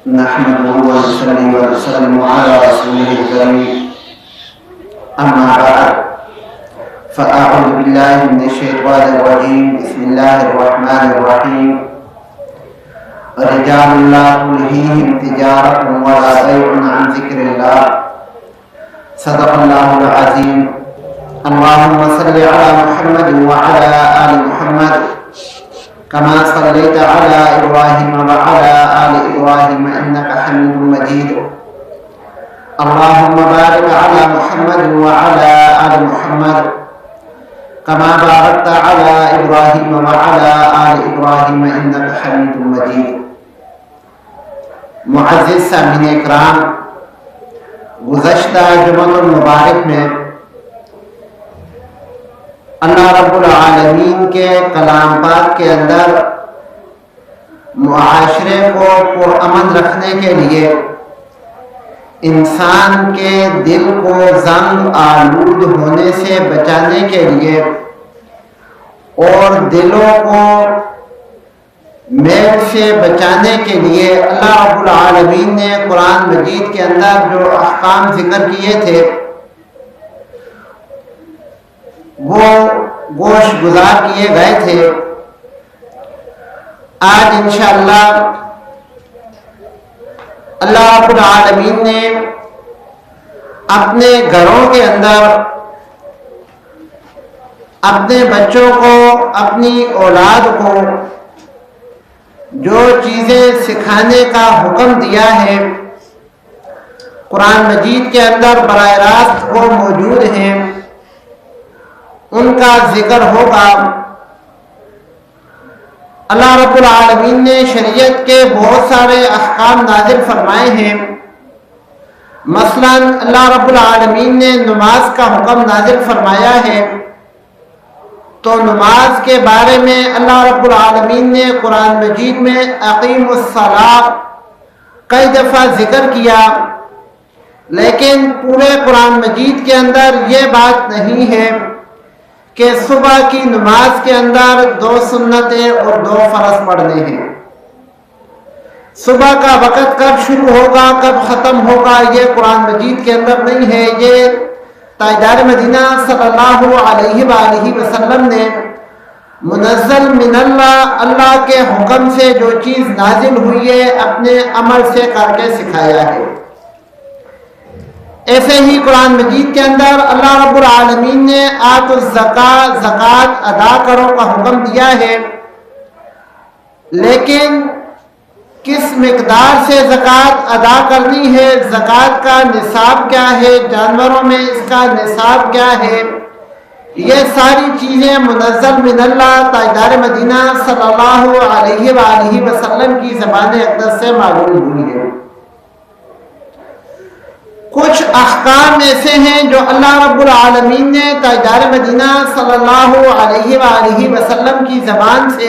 نحمده ونصلي ونسلم على رسوله الكريم أما بعد فأعوذ بالله من الشيطان الرجيم بسم الله الرحمن الرحيم رجال لا تلهيهم تجارة ولا بيع عن ذكر الله صدق الله العظيم اللهم صل على محمد وعلى آل محمد كما صليت على إبراهيم وعلى آل إبراهيم إنك حميد مجيد اللهم بارك على محمد وعلى آل محمد كما باركت على إبراهيم وعلى آل إبراهيم إنك حميد مجيد معزز سامعین اکرام، گزشتہ جمعۃ المبارک میں اللہ رب العالمین کے کلام پاک کے اندر معاشرے کو پرامن رکھنے کے لیے انسان کے دل کو زنگ آلود ہونے سے بچانے کے لیے اور دلوں کو میل سے بچانے کے لیے اللہ رب العالمین نے قرآن مجید کے اندر جو احکام ذکر کیے تھے وہ گوش گزار کیے گئے تھے۔ آج انشاءاللہ اللہ رب العالمین نے اپنے گھروں کے اندر اپنے بچوں کو، اپنی اولاد کو جو چیزیں سکھانے کا حکم دیا ہے قرآن مجید کے اندر براہ راست وہ موجود ہیں، ان کا ذکر ہوگا۔ اللہ رب العالمین نے شریعت کے بہت سارے احکام نازل فرمائے ہیں۔ مثلا اللہ رب العالمین نے نماز کا حکم نازل فرمایا ہے، تو نماز کے بارے میں اللہ رب العالمین نے قرآن مجید میں اقیم الصلاۃ کئی دفعہ ذکر کیا، لیکن پورے قرآن مجید کے اندر یہ بات نہیں ہے کہ صبح کی نماز کے اندر 2 سنتیں اور 2 فرض پڑھنے ہیں۔ صبح کا وقت کب شروع ہوگا، کب ختم ہوگا، یہ قرآن مجید کے اندر نہیں ہے۔ یہ تاجدار مدینہ صلی اللہ علیہ وآلہ وسلم نے منزل من اللہ کے حکم سے جو چیز نازل ہوئی ہے اپنے عمل سے کر کے سکھایا ہے۔ ایسے ہی قرآن مجید کے اندر اللہ رب العالمین نے آت الزکاۃ، زکوٰۃ ادا کرو کا حکم دیا ہے، لیکن کس مقدار سے زکوٰۃ ادا کرنی ہے، زکوٰۃ کا نصاب کیا ہے، جانوروں میں اس کا نصاب کیا ہے، یہ ساری چیزیں منزل من اللہ تاجدار مدینہ صلی اللہ علیہ وآلہ وسلم کی زبان اقدس سے معلوم ہوئی ہے۔ کچھ احکام ایسے ہیں جو اللہ رب العالمین نے تاجدار مدینہ صلی اللہ علیہ وآلہ وسلم کی زبان سے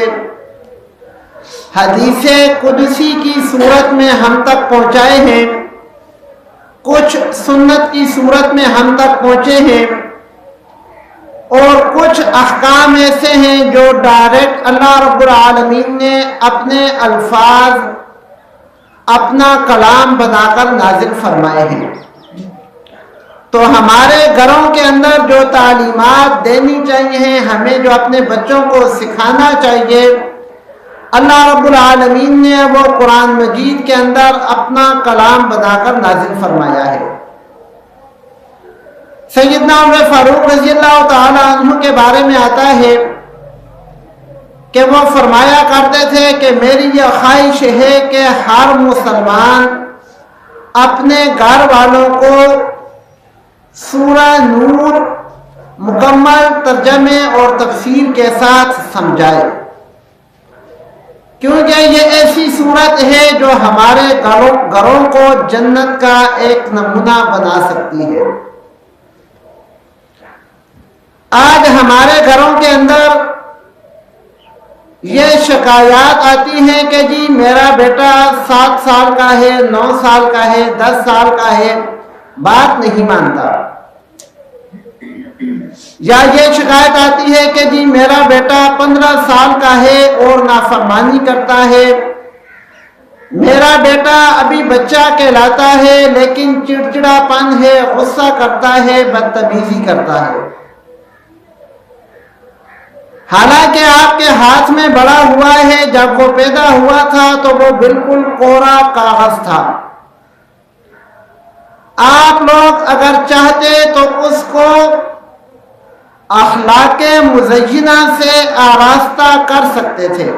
حدیث قدسی کی صورت میں ہم تک پہنچائے ہیں، کچھ سنت کی صورت میں ہم تک پہنچے ہیں، اور کچھ احکام ایسے ہیں جو ڈائریکٹ اللہ رب العالمین نے اپنے الفاظ، اپنا کلام بنا کر نازل فرمائے ہیں۔ تو ہمارے گھروں کے اندر جو تعلیمات دینی چاہیے، ہمیں جو اپنے بچوں کو سکھانا چاہیے، اللہ رب العالمین نے وہ قرآن مجید کے اندر اپنا کلام بنا کر نازل فرمایا ہے۔ سیدنا عمر فاروق رضی اللہ تعالی عنہ کے بارے میں آتا ہے کہ وہ فرمایا کرتے تھے کہ میری یہ خواہش ہے کہ ہر مسلمان اپنے گھر والوں کو سورہ نور مکمل ترجمے اور تفسیر کے ساتھ سمجھائے، کیونکہ یہ ایسی صورت ہے جو ہمارے گھروں کو جنت کا ایک نمونہ بنا سکتی ہے۔ آج ہمارے گھروں کے اندر یہ شکایات آتی ہیں کہ جی میرا بیٹا 7 سال کا ہے، 9 سال کا ہے، 10 سال کا ہے، بات نہیں مانتا، یا یہ شکایت آتی ہے کہ جی میرا بیٹا 15 سال کا ہے اور نافرمانی کرتا ہے، میرا بیٹا ابھی بچہ کہلاتا ہے لیکن چڑچڑا پن ہے، غصہ کرتا ہے، بدتمیزی کرتا ہے، حالانکہ آپ کے ہاتھ میں بڑا ہوا ہے۔ جب وہ پیدا ہوا تھا تو وہ بالکل کوڑا کاغذ تھا۔ آپ لوگ اگر چاہتے تو اس کو اخلاق مزینہ سے آراستہ کر سکتے تھے۔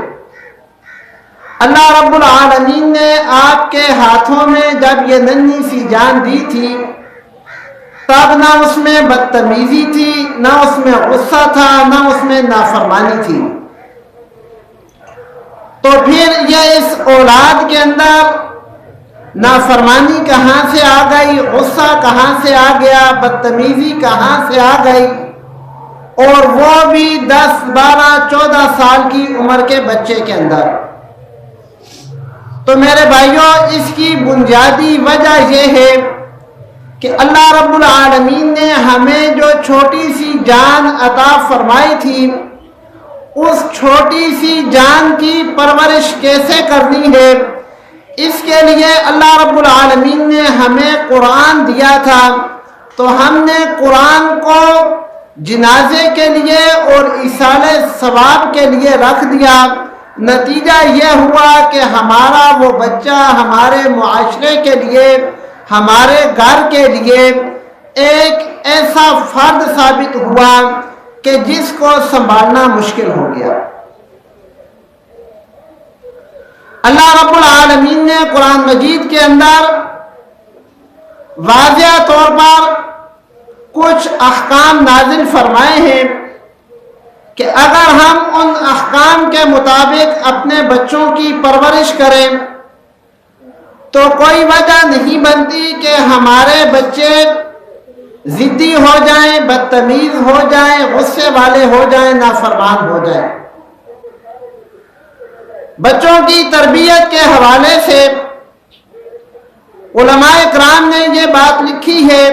اللہ رب العالمین نے آپ کے ہاتھوں میں جب یہ ننھی سی جان دی تھی تب نہ اس میں بدتمیزی تھی، نہ اس میں غصہ تھا، نہ اس میں نافرمانی تھی، تو پھر یہ اس اولاد کے اندر نافرمانی کہاں سے آ گئی، غصہ کہاں سے آ گیا، بدتمیزی کہاں سے آ گئی، اور وہ بھی 10 12 14 سال کی عمر کے بچے کے اندر۔ تو میرے بھائیوں، اس کی بنیادی وجہ یہ ہے کہ اللہ رب العالمین نے ہمیں جو چھوٹی سی جان عطا فرمائی تھی، اس چھوٹی سی جان کی پرورش کیسے کرنی ہے، اس کے لیے اللہ رب العالمین نے ہمیں قرآن دیا تھا۔ تو ہم نے قرآن کو جنازے کے لیے اور ایصال ثواب کے لیے رکھ دیا۔ نتیجہ یہ ہوا کہ ہمارا وہ بچہ ہمارے معاشرے کے لیے، ہمارے گھر کے لیے ایک ایسا فرد ثابت ہوا کہ جس کو سنبھالنا مشکل ہو گیا۔ اللہ رب العالمین نے قرآن مجید کے اندر واضح طور پر کچھ احکام نازل فرمائے ہیں کہ اگر ہم ان احکام کے مطابق اپنے بچوں کی پرورش کریں تو کوئی وجہ نہیں بنتی کہ ہمارے بچے ضدی ہو جائیں، بدتمیز ہو جائیں، غصے والے ہو جائیں، نافرمان ہو جائیں۔ بچوں کی تربیت کے حوالے سے علماء کرام نے یہ بات لکھی ہے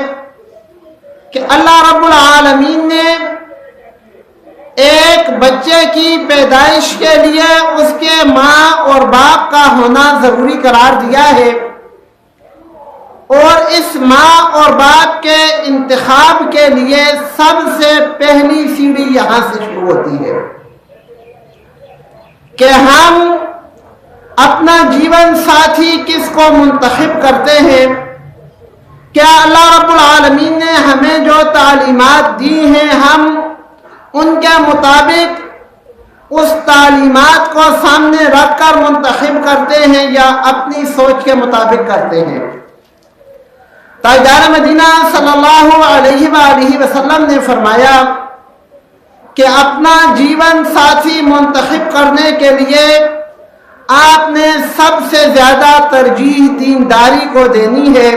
کہ اللہ رب العالمین نے ایک بچے کی پیدائش کے لیے اس کے ماں اور باپ کا ہونا ضروری قرار دیا ہے، اور اس ماں اور باپ کے انتخاب کے لیے سب سے پہلی سیڑھی یہاں سے شروع ہوتی ہے کہ ہم اپنا جیون ساتھی کس کو منتخب کرتے ہیں۔ کیا اللہ رب العالمین نے ہمیں جو تعلیمات دی ہیں ہم ان کے مطابق اس تعلیمات کو سامنے رکھ کر منتخب کرتے ہیں یا اپنی سوچ کے مطابق کرتے ہیں؟ تاجدار مدینہ صلی اللہ علیہ وآلہ وسلم نے فرمایا کہ اپنا جیون ساتھی منتخب کرنے کے لیے آپ نے سب سے زیادہ ترجیح دینداری کو دینی ہے،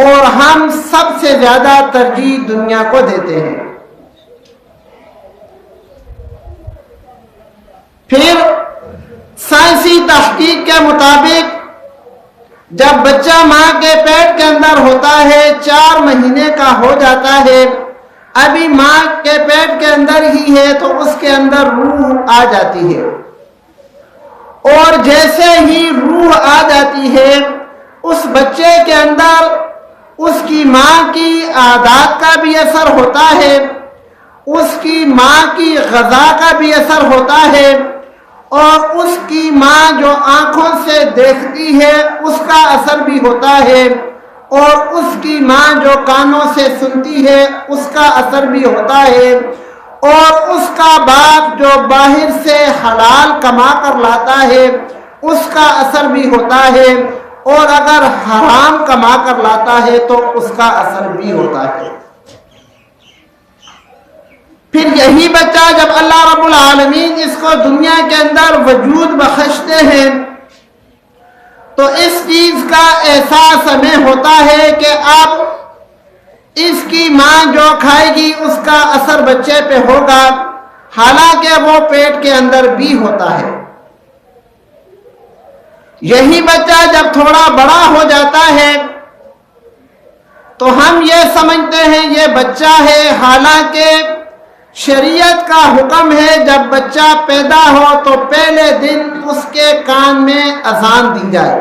اور ہم سب سے زیادہ ترجیح دنیا کو دیتے ہیں۔ پھر سائنسی تحقیق کے مطابق جب بچہ ماں کے پیٹ کے اندر ہوتا ہے، 4 مہینے کا ہو جاتا ہے، ابھی ماں کے پیٹ کے اندر ہی ہے تو اس کے اندر روح آ جاتی ہے، اور جیسے ہی روح آ جاتی ہے اس بچے کے اندر اس کی ماں کی عادات کا بھی اثر ہوتا ہے، اس کی ماں کی غذا کا بھی اثر ہوتا ہے، اور اس کی ماں جو آنکھوں سے دیکھتی ہے اس کا اثر بھی ہوتا ہے، اور اس کی ماں جو کانوں سے سنتی ہے اس کا اثر بھی ہوتا ہے، اور اس کا باپ جو باہر سے حلال کما کر لاتا ہے اس کا اثر بھی ہوتا ہے، اور اگر حرام کما کر لاتا ہے تو اس کا اثر بھی ہوتا ہے۔ پھر یہی بچہ جب اللہ رب العالمین اس کو دنیا کے اندر وجود بخشتے ہیں تو اس چیز کا احساس ہمیں ہوتا ہے کہ اب اس کی ماں جو کھائے گی اس کا اثر بچے پہ ہوگا، حالانکہ وہ پیٹ کے اندر بھی ہوتا ہے۔ یہی بچہ جب تھوڑا بڑا ہو جاتا ہے تو ہم یہ سمجھتے ہیں یہ بچہ ہے، حالانکہ شریعت کا حکم ہے جب بچہ پیدا ہو تو پہلے دن اس کے کان میں اذان دی جائے۔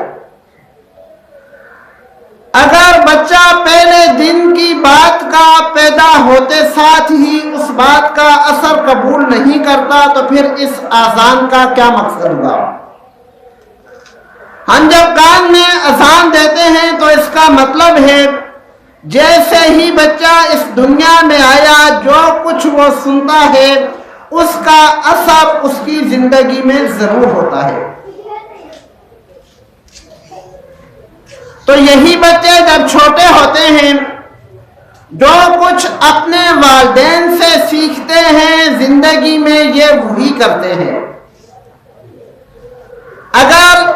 اگر بچہ پہلے دن کی بات کا پیدا ہوتے ساتھ ہی اس بات کا اثر قبول نہیں کرتا تو پھر اس اذان کا کیا مقصد ہوا؟ ہم جب کان میں اذان دیتے ہیں تو اس کا مطلب ہے جیسے ہی بچہ اس دنیا میں آیا جو کچھ وہ سنتا ہے اس کا اثر اس کی زندگی میں ضرور ہوتا ہے۔ تو یہی بچے جب چھوٹے ہوتے ہیں جو کچھ اپنے والدین سے سیکھتے ہیں زندگی میں یہ وہی کرتے ہیں۔ اگر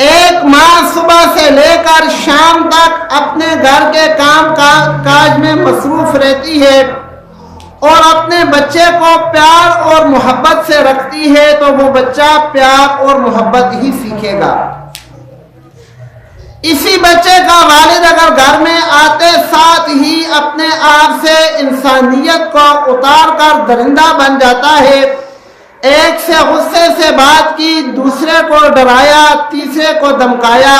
ایک ماں صبح سے لے کر شام تک اپنے گھر کے کام کاج میں مصروف رہتی ہے اور اپنے بچے کو پیار اور محبت سے رکھتی ہے تو وہ بچہ پیار اور محبت ہی سیکھے گا۔ اسی بچے کا والد اگر گھر میں آتے ساتھ ہی اپنے آپ سے انسانیت کو اتار کر درندہ بن جاتا ہے، ایک سے غصے سے بات کی، دوسرے کو ڈرایا، تیسرے کو دمکایا،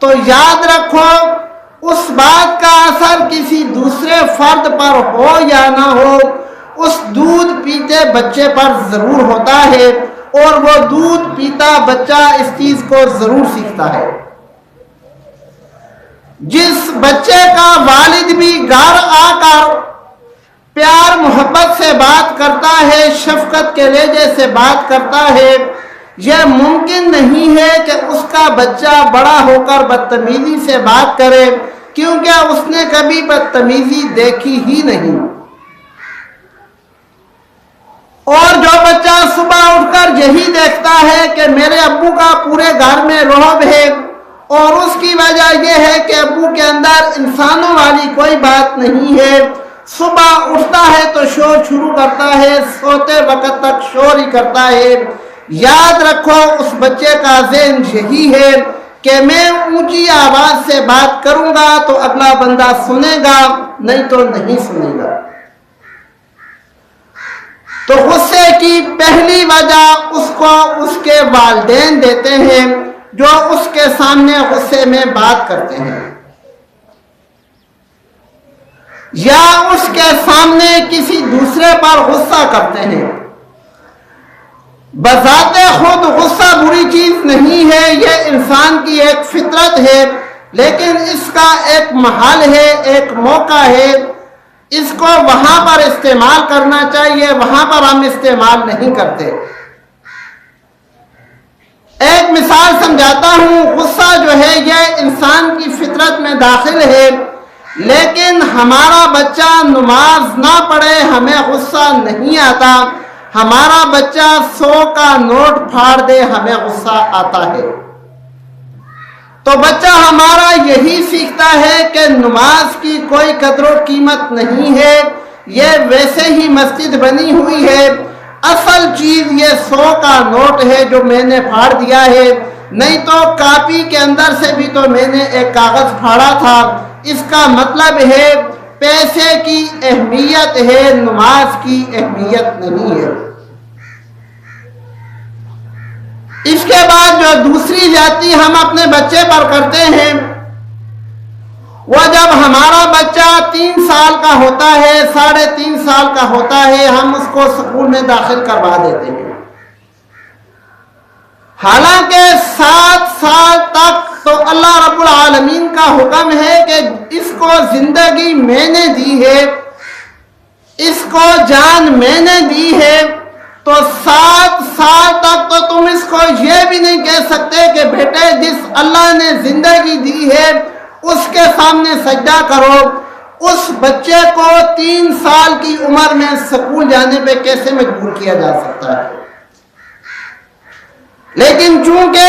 تو یاد رکھو اس بات کا اثر کسی دوسرے فرد پر ہو یا نہ ہو اس دودھ پیتے بچے پر ضرور ہوتا ہے، اور وہ دودھ پیتا بچہ اس چیز کو ضرور سیکھتا ہے۔ جس بچے کا والد بھی گھر آ کر پیار محبت سے بات کرتا ہے، شفقت کے لہجے سے بات کرتا ہے، یہ ممکن نہیں ہے کہ اس کا بچہ بڑا ہو کر بدتمیزی سے بات کرے، کیونکہ اس نے کبھی بدتمیزی دیکھی ہی نہیں۔ اور جو بچہ صبح اٹھ کر یہی دیکھتا ہے کہ میرے ابو کا پورے گھر میں رعب ہے اور اس کی وجہ یہ ہے کہ ابو کے اندر انسانوں والی کوئی بات نہیں ہے، صبح اٹھتا ہے تو شور شروع کرتا ہے، سوتے وقت تک شور ہی کرتا ہے، یاد رکھو اس بچے کا ذہن یہی ہے کہ میں اونچی آواز سے بات کروں گا تو اگلا بندہ سنے گا، نہیں تو نہیں سنے گا۔ تو غصے کی پہلی وجہ اس کو اس کے والدین دیتے ہیں جو اس کے سامنے غصے میں بات کرتے ہیں، یا اس کے سامنے کسی دوسرے پر غصہ کرتے ہیں۔ بذات خود غصہ بری چیز نہیں ہے، یہ انسان کی ایک فطرت ہے، لیکن اس کا ایک محل ہے، ایک موقع ہے، اس کو وہاں پر استعمال کرنا چاہیے، وہاں پر ہم استعمال نہیں کرتے۔ ایک مثال سمجھاتا ہوں، غصہ جو ہے یہ انسان کی فطرت میں داخل ہے، لیکن ہمارا بچہ نماز نہ پڑھے ہمیں غصہ نہیں آتا، ہمارا بچہ 100 کا نوٹ پھاڑ دے ہمیں غصہ آتا ہے۔ تو بچہ ہمارا یہی سیکھتا ہے کہ نماز کی کوئی قدر و قیمت نہیں ہے، یہ ویسے ہی مسجد بنی ہوئی ہے، اصل چیز یہ 100 کا نوٹ ہے جو میں نے پھاڑ دیا ہے، نہیں تو کاپی کے اندر سے بھی تو میں نے ایک کاغذ پھاڑا تھا۔ اس کا مطلب ہے پیسے کی اہمیت ہے، نماز کی اہمیت نہیں ہے۔ اس کے بعد جو دوسری زیادتی ہم اپنے بچے پر کرتے ہیں، وہ جب ہمارا بچہ 3 سال کا ہوتا ہے، 3.5 سال کا ہوتا ہے، ہم اس کو اسکول میں داخل کروا دیتے ہیں، حالانکہ 7 سال تک تو اللہ رب العالمین کا حکم ہے کہ اس کو زندگی میں نے دی ہے، اس کو جان میں نے دی ہے، تو 7 سال تک تو تم اس کو یہ بھی نہیں کہہ سکتے کہ بیٹے جس اللہ نے زندگی دی ہے اس کے سامنے سجدہ کرو۔ اس بچے کو 3 سال کی عمر میں اسکول جانے پہ کیسے مجبور کیا جا سکتا ہے؟ لیکن چونکہ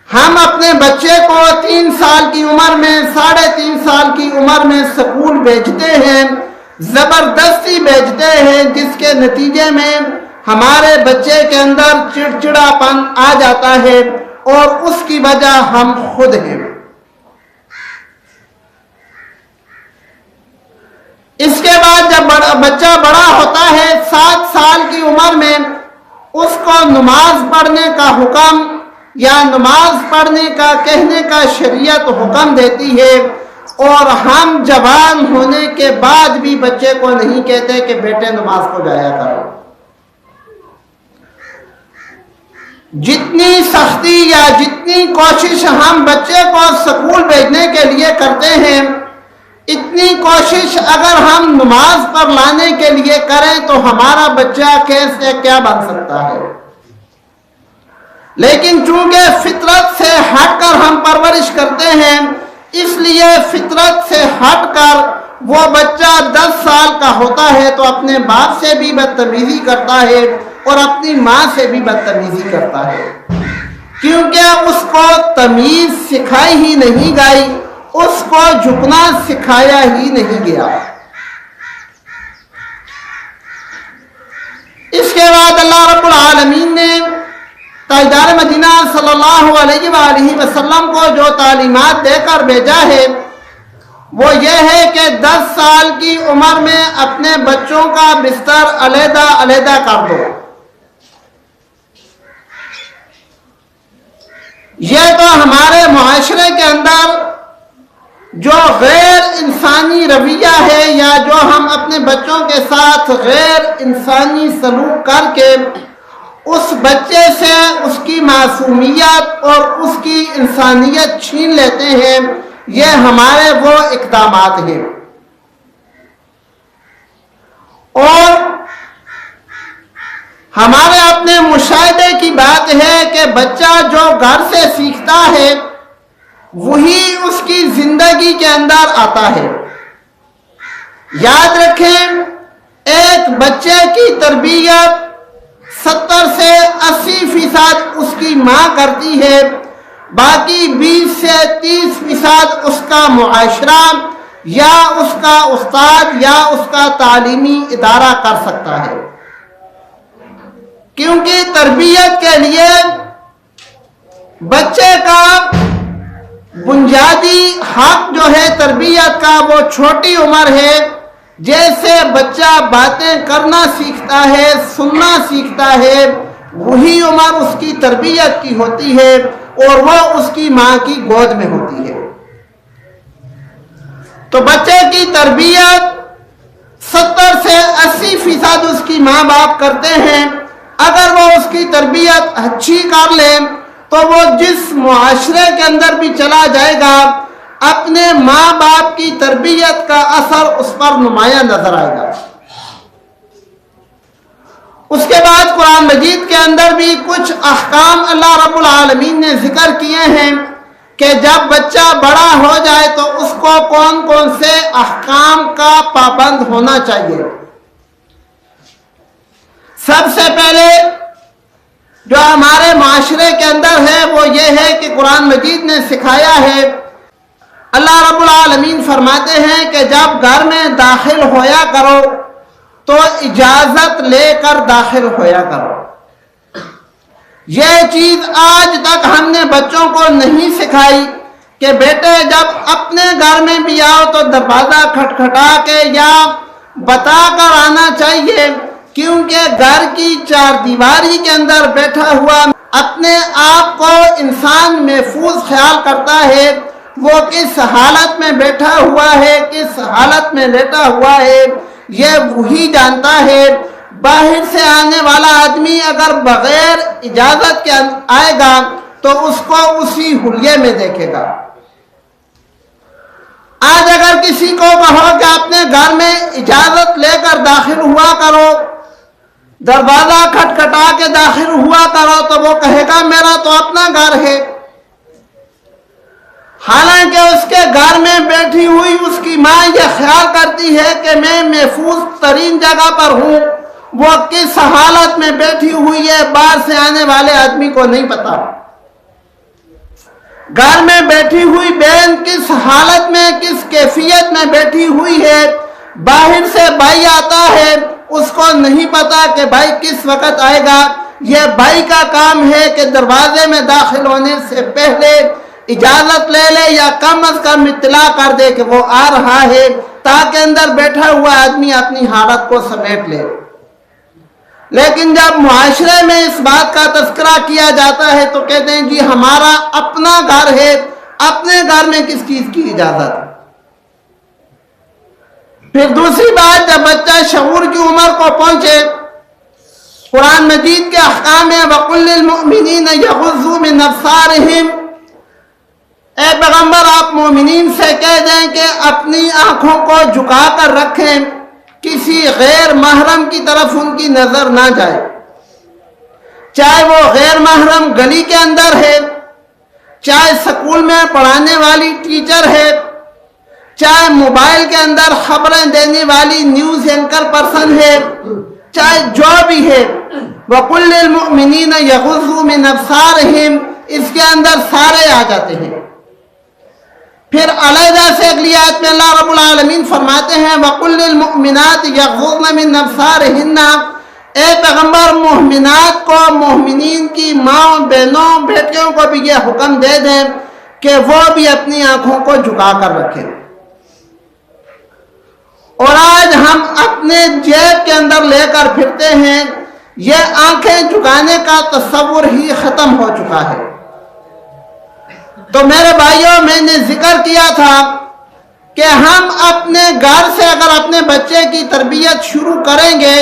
ہم اپنے بچے کو 3 سال کی عمر میں، 3.5 سال کی عمر میں اسکول بھیجتے ہیں، زبردستی بھیجتے ہیں، جس کے نتیجے میں ہمارے بچے کے اندر چڑچڑاپن آ جاتا ہے، اور اس کی وجہ ہم خود ہیں۔ اس کے بعد جب بچہ بڑا ہوتا ہے 7 سال کی عمر میں اس کو نماز پڑھنے کا حکم یا نماز پڑھنے کا کہنے کا شریعت حکم دیتی ہے، اور ہم جوان ہونے کے بعد بھی بچے کو نہیں کہتے کہ بیٹے نماز کو جایا کرو۔ جتنی سختی یا جتنی کوشش ہم بچے کو اسکول بھیجنے کے لیے کرتے ہیں، اتنی کوشش اگر ہم نماز پر لانے کے لیے کریں تو ہمارا بچہ کیسے کیا بن سکتا ہے؟ لیکن چونکہ فطرت سے ہٹ کر ہم پرورش کرتے ہیں، اس لیے فطرت سے ہٹ کر وہ بچہ 10 سال کا ہوتا ہے تو اپنے باپ سے بھی بدتمیزی کرتا ہے اور اپنی ماں سے بھی بدتمیزی کرتا ہے، کیونکہ اس کو تمیز سکھائی ہی نہیں گئی، اس کو جھکنا سکھایا ہی نہیں گیا۔ اس کے بعد اللہ رب العالمین نے تاجدار مدینہ صلی اللہ علیہ وآلہ وسلم کو جو تعلیمات دے کر بھیجا ہے وہ یہ ہے کہ 10 سال کی عمر میں اپنے بچوں کا بستر علیحدہ علیحدہ کر دو۔ یہ تو ہمارے معاشرے کے اندر جو غیر انسانی رویہ ہے یا جو ہم اپنے بچوں کے ساتھ غیر انسانی سلوک کر کے اس بچے سے اس کی معصومیت اور اس کی انسانیت چھین لیتے ہیں، یہ ہمارے وہ اقدامات ہیں۔ اور ہمارے اپنے مشاہدے کی بات ہے کہ بچہ جو گھر سے سیکھتا ہے وہی اس کی زندگی کے اندر آتا ہے۔ یاد رکھیں، ایک بچے کی تربیت 70 سے 80% اس کی ماں کرتی ہے، باقی 20 سے 30% اس کا معاشرہ یا اس کا استاد یا اس کا تعلیمی ادارہ کر سکتا ہے، کیونکہ تربیت کے لیے بچے کا بنیادی حق جو ہے تربیت کا وہ چھوٹی عمر ہے۔ جیسے بچہ باتیں کرنا سیکھتا ہے، سننا سیکھتا ہے، وہی عمر اس کی تربیت کی ہوتی ہے اور وہ اس کی ماں کی گود میں ہوتی ہے۔ تو بچے کی تربیت 70 سے 80% اس کی ماں باپ کرتے ہیں۔ اگر وہ اس کی تربیت اچھی کر لیں تو وہ جس معاشرے کے اندر بھی چلا جائے گا اپنے ماں باپ کی تربیت کا اثر اس پر نمایاں نظر آئے گا۔ اس کے بعد قرآن مجید کے اندر بھی کچھ احکام اللہ رب العالمین نے ذکر کیے ہیں کہ جب بچہ بڑا ہو جائے تو اس کو کون کون سے احکام کا پابند ہونا چاہیے۔ سب سے پہلے جو ہمارے معاشرے کے اندر ہے وہ یہ ہے کہ قرآن مجید نے سکھایا ہے، اللہ رب العالمین فرماتے ہیں کہ جب گھر میں داخل ہویا کرو تو اجازت لے کر داخل ہویا کرو۔ یہ چیز آج تک ہم نے بچوں کو نہیں سکھائی کہ بیٹے جب اپنے گھر میں بھی آؤ تو دروازہ کھٹکھٹا کے یا بتا کر آنا چاہیے، کیونکہ گھر کی 4 دیواری کے اندر بیٹھا ہوا اپنے آپ کو انسان محفوظ خیال کرتا ہے، وہ کس حالت میں بیٹھا ہوا ہے، کس حالت میں لیٹا ہوا ہے، یہ وہی جانتا ہے۔ باہر سے آنے والا آدمی اگر بغیر اجازت کے آئے گا تو اس کو اسی حلیے میں دیکھے گا۔ آج اگر کسی کو کہو کہ اپنے گھر میں اجازت لے کر داخل ہوا کرو، دروازہ کھٹکھٹا کے داخل ہوا کرو، تو وہ کہے گا میرا تو اپنا گھر ہے، حالانکہ اس کے گھر میں بیٹھی ہوئی اس کی ماں یہ خیال کرتی ہے کہ میں محفوظ ترین جگہ پر ہوں، وہ کس حالت میں بیٹھی ہوئی ہے باہر سے آنے والے آدمی کو نہیں پتا۔ گھر میں بیٹھی ہوئی بہن کس حالت میں کس کیفیت میں بیٹھی ہوئی ہے، باہر سے بھائی آتا ہے اس کو نہیں پتا کہ بھائی کس وقت آئے گا۔ یہ بھائی کا کام ہے کہ دروازے میں داخل ہونے سے پہلے اجازت لے لے یا کم از کم اطلاع کر دے کہ وہ آ رہا ہے، کے اندر بیٹھا ہوا آدمی اپنی حالت کو سمیٹ لے. لیکن جب معاشرے میں اس بات کا تذکرہ کیا جاتا ہے تو کہتے ہیں جی ہمارا اپنا گھر ہے، اپنے گھر میں کس چیز کی اجازت. پھر دوسری بات، جب بچہ شعور کی عمر کو پہنچے، قرآن مجید کے احکام ہیں وَقُلْ لِلْمُؤْمِنِينَ يَغُضُّوا مِنْ أَبْصَارِهِمْ، اے پیغمبر آپ مومنین سے کہہ دیں کہ اپنی آنکھوں کو جھکا کر رکھیں، کسی غیر محرم کی طرف ان کی نظر نہ جائے، چاہے وہ غیر محرم گلی کے اندر ہے، چاہے سکول میں پڑھانے والی ٹیچر ہے، چاہے موبائل کے اندر خبریں دینے والی نیوز اینکر پرسن ہے، چاہے جو بھی ہے. وَقُلْ لِلْمُؤْمِنِينَ يَغُضُّوا مِنْ أَبْصَارِهِمْ، اس کے اندر سارے آ جاتے ہیں. پھر علیحدہ سے اگلی آیت میں اللہ رب العالمین فرماتے ہیں وَقُلْ لِلْمُؤْمِنَاتِ يَغْضُضْنَ مِنْ أَبْصَارِهِنَّ، اے پیغمبر مومنات کو، مومنین کی ماں بہنوں بیٹیوں کو بھی یہ حکم دے دیں کہ وہ بھی اپنی آنکھوں کو جھکا کر رکھیں. اور آج ہم اپنے جیب کے اندر لے کر پھرتے ہیں، یہ آنکھیں جھکانے کا تصور ہی ختم ہو چکا ہے. تو میرے بھائیوں، میں نے ذکر کیا تھا کہ ہم اپنے گھر سے اگر اپنے بچے کی تربیت شروع کریں گے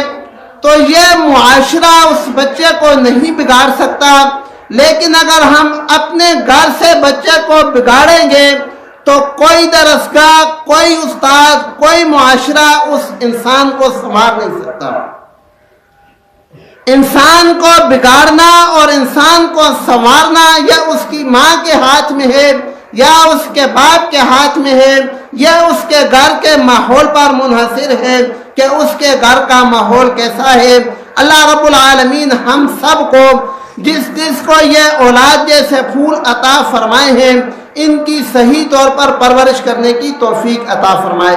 تو یہ معاشرہ اس بچے کو نہیں بگاڑ سکتا، لیکن اگر ہم اپنے گھر سے بچے کو بگاڑیں گے تو کوئی درسگاہ، کوئی استاد، کوئی معاشرہ اس انسان کو سنوار نہیں سکتا. انسان کو بگاڑنا اور انسان کو سنوارنا یا اس کی ماں کے ہاتھ میں ہے یا اس کے باپ کے ہاتھ میں ہے، یا اس کے گھر کے ماحول پر منحصر ہے کہ اس کے گھر کا ماحول کیسا ہے. اللہ رب العالمین ہم سب کو جس کو یہ اولاد جیسے پھول عطا فرمائے ہیں، ان کی صحیح طور پر پرورش کرنے کی توفیق عطا فرمائے.